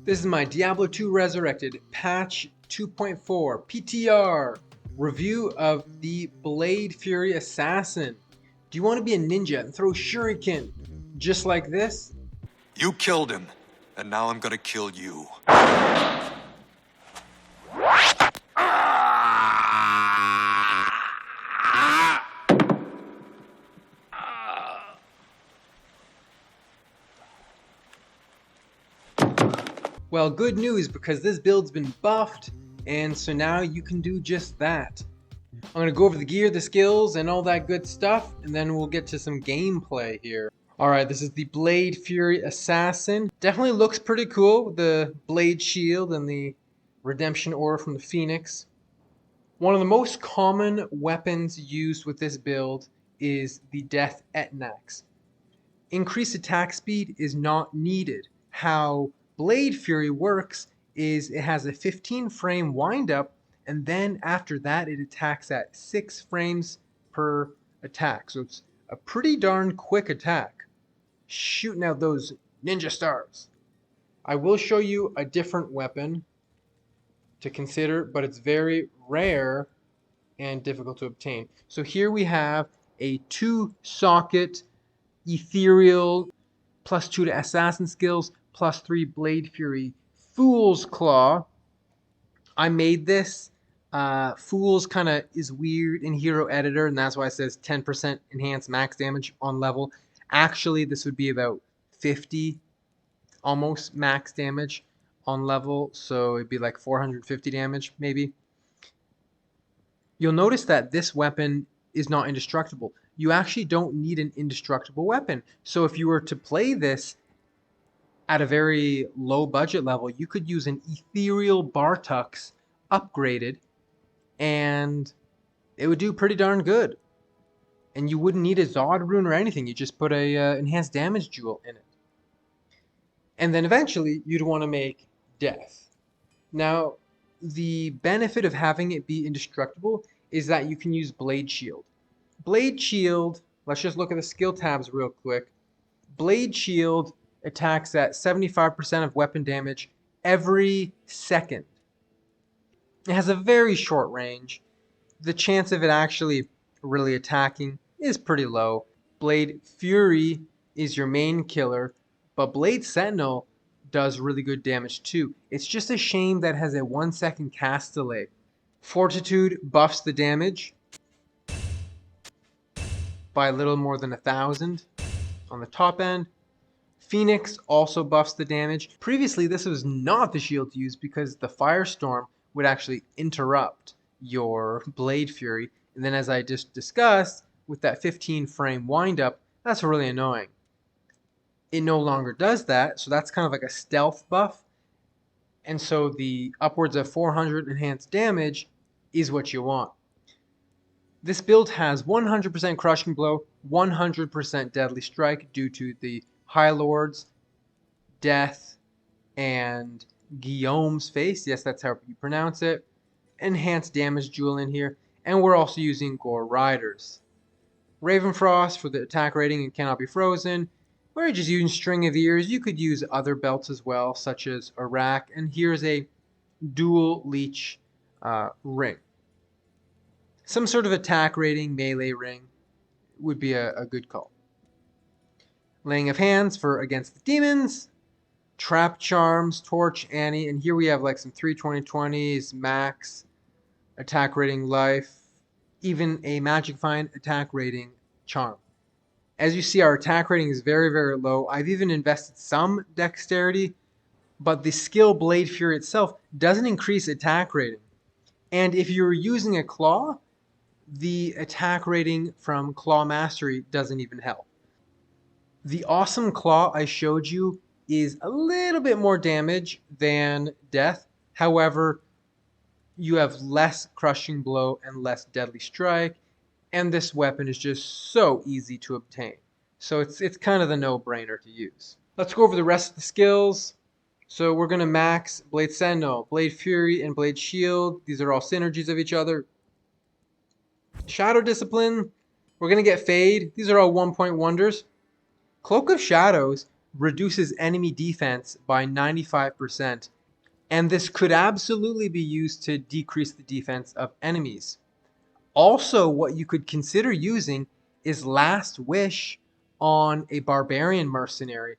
This is my Diablo 2 Resurrected patch 2.4 PTR review of the Bladefury Assassin. Do you want to be a ninja and throw shuriken just like this? You killed him, and now I'm gonna kill you. Well, good news, because this build's been buffed, and so now you can do just that. I'm going to go over the gear, the skills, and all that good stuff, and then we'll get to some gameplay here. Alright, this is the Bladefury Assassin. Definitely looks pretty cool with the blade shield and the redemption aura from the Phoenix. One of the most common weapons used with this build is the Death Etnax. Increased attack speed is not needed. How Bladefury works is it has a 15 frame windup, and then after that it attacks at 6 frames per attack. So it's a pretty darn quick attack, shooting out those ninja stars. I will show you a different weapon to consider, but it's very rare and difficult to obtain. So here we have a 2-socket ethereal +2 to assassin skills +3 Bladefury Fool's Claw. I made this. Fool's kind of is weird in Hero Editor, and that's why it says 10% enhanced max damage on level. Actually, this would be about 50 almost max damage on level, so it'd be like 450 damage maybe. You'll notice that this weapon is not indestructible. You actually don't need an indestructible weapon. So if you were to play this at a very low budget level, you could use an ethereal Bartux upgraded, and it would do pretty darn good. And you wouldn't need a Zod rune or anything. You just put a enhanced damage jewel in it. And then eventually you'd want to make death. Now, the benefit of having it be indestructible is that you can use Blade Shield. Blade Shield, let's just look at the skill tabs real quick. Blade Shield attacks at 75% of weapon damage every second. It has a very short range. The chance of it actually really attacking is pretty low. Bladefury is your main killer, but Blade Sentinel does really good damage too. It's just a shame that it has a 1-second cast delay. Fortitude buffs the damage by a little more than 1,000 on the top end. Phoenix also buffs the damage. Previously, this was not the shield to use because the Firestorm would actually interrupt your Bladefury. And then, as I just discussed, with that 15 frame windup, that's really annoying. It no longer does that, so that's kind of like a stealth buff. And so the upwards of 400 enhanced damage is what you want. This build has 100% Crushing Blow, 100% Deadly Strike due to the High Lord's Death and Guillaume's Face. Yes, that's how you pronounce it. Enhanced Damage Jewel in here. And we're also using Gore Riders. Ravenfrost for the attack rating and cannot be frozen. We're just using String of Ears. You could use other belts as well, such as Iraq. And here's a dual leech ring. Some sort of attack rating, melee ring would be a good call. Laying of Hands for against the demons. Trap Charms, Torch, Annie. And here we have like some 320/20s, max, attack rating, life. Even a Magic Find attack rating charm. As you see, our attack rating is very, very low. I've even invested some dexterity, but the skill Bladefury itself doesn't increase attack rating. And if you're using a claw, the attack rating from Claw Mastery doesn't even help. The awesome claw I showed you is a little bit more damage than death. However, you have less Crushing Blow and less Deadly Strike, and this weapon is just so easy to obtain. So it's kind of the no-brainer to use. Let's go over the rest of the skills. So we're going to max Blade Sentinel, Bladefury, and Blade Shield. These are all synergies of each other. Shadow Discipline, we're going to get Fade. These are all 1-point wonders. Cloak of Shadows, reduces enemy defense by 95%, and this could absolutely be used to decrease the defense of enemies. Also, what you could consider using is Last Wish on a Barbarian Mercenary.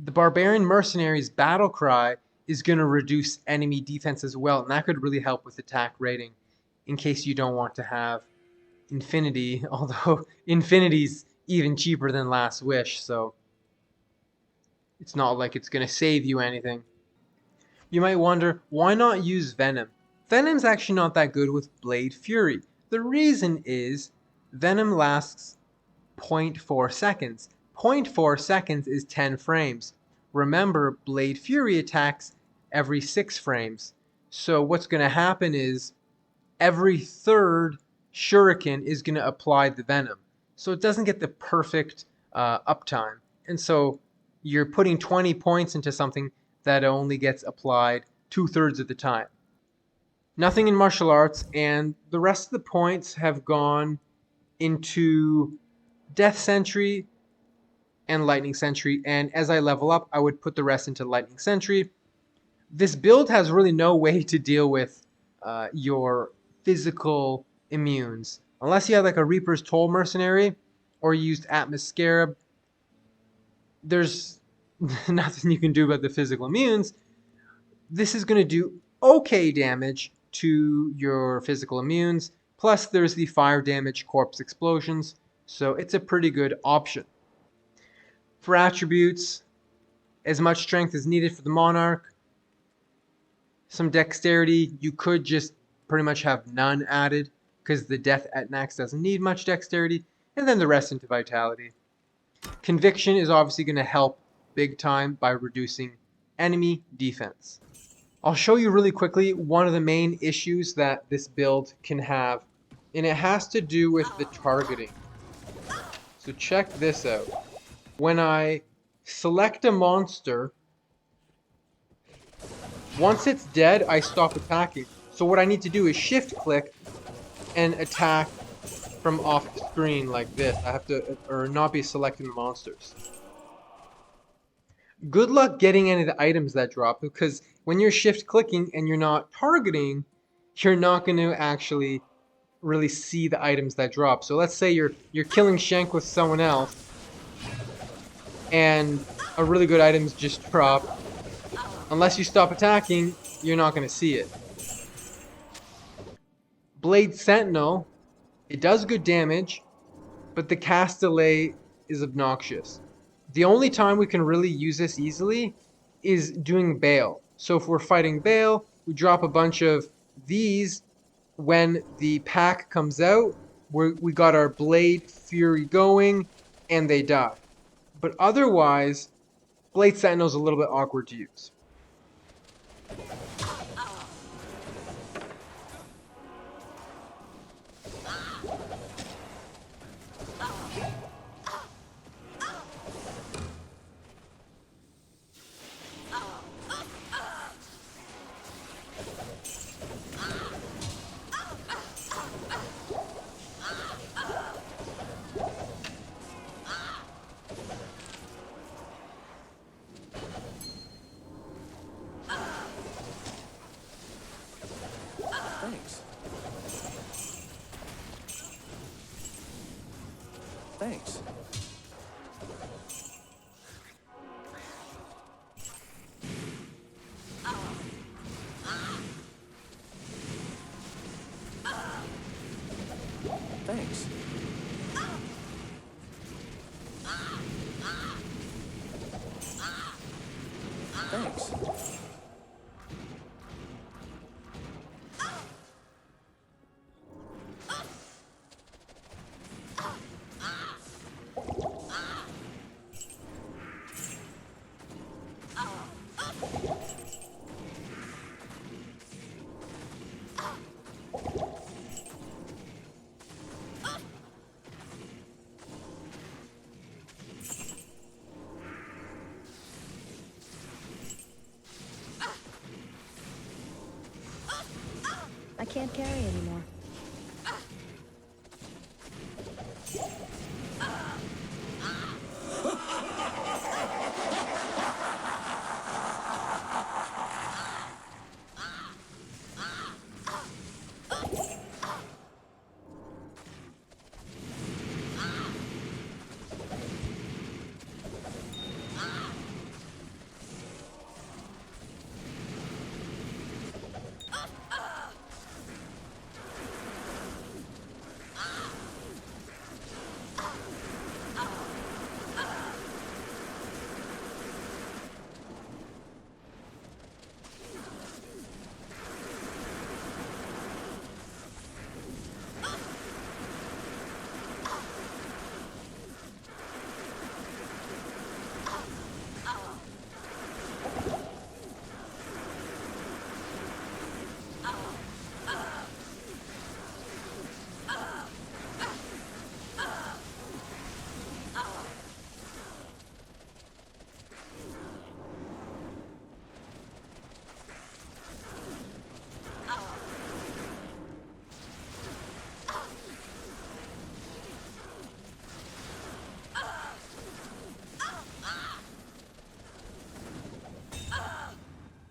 The Barbarian Mercenary's battle cry is going to reduce enemy defense as well, and that could really help with attack rating in case you don't want to have Infinity, although Infinity's even cheaper than Last Wish, so it's not like it's going to save you anything. You might wonder, why not use Venom? Venom's actually not that good with Bladefury. The reason is Venom lasts 0.4 seconds. 0.4 seconds is 10 frames. Remember, Bladefury attacks every 6 frames. So what's going to happen is every third shuriken is going to apply the Venom. So it doesn't get the perfect uptime. And so you're putting 20 points into something that only gets applied 2/3 of the time. Nothing in martial arts, and the rest of the points have gone into Death Sentry and Lightning Sentry, and as I level up, I would put the rest into Lightning Sentry. This build has really no way to deal with your physical immunes. Unless you have like a Reaper's Toll Mercenary, or you used Atmos Scarab, there's nothing you can do about the physical immunes. This is going to do okay damage to your physical immunes, plus there's the fire damage corpse explosions, so it's a pretty good option. For attributes, as much strength as needed for the Monarch, some dexterity. You could just pretty much have none added because the Death at Nax doesn't need much dexterity, and then the rest into vitality. Conviction is obviously going to help big time by reducing enemy defense. I'll show you really quickly one of the main issues that this build can have, and it has to do with the targeting. So check this out. When I select a monster, once it's dead, I stop attacking. So what I need to do is shift click and attack from off the screen like this. I have to, or not be selecting the monsters. Good luck getting any of the items that drop, because when you're shift clicking and you're not targeting, you're not going to actually really see the items that drop. So let's say you're killing Shank with someone else, and a really good item's just drop. Unless you stop attacking, you're not going to see it. Blade Sentinel, it does good damage, but the cast delay is obnoxious. The only time we can really use this easily is doing Bale. So if we're fighting Bale, we drop a bunch of these. When the pack comes out, we got our Bladefury going, and they die. But otherwise, Blade Sentinel's a little bit awkward to use. Thanks. Thanks. Thanks. I can't carry anymore.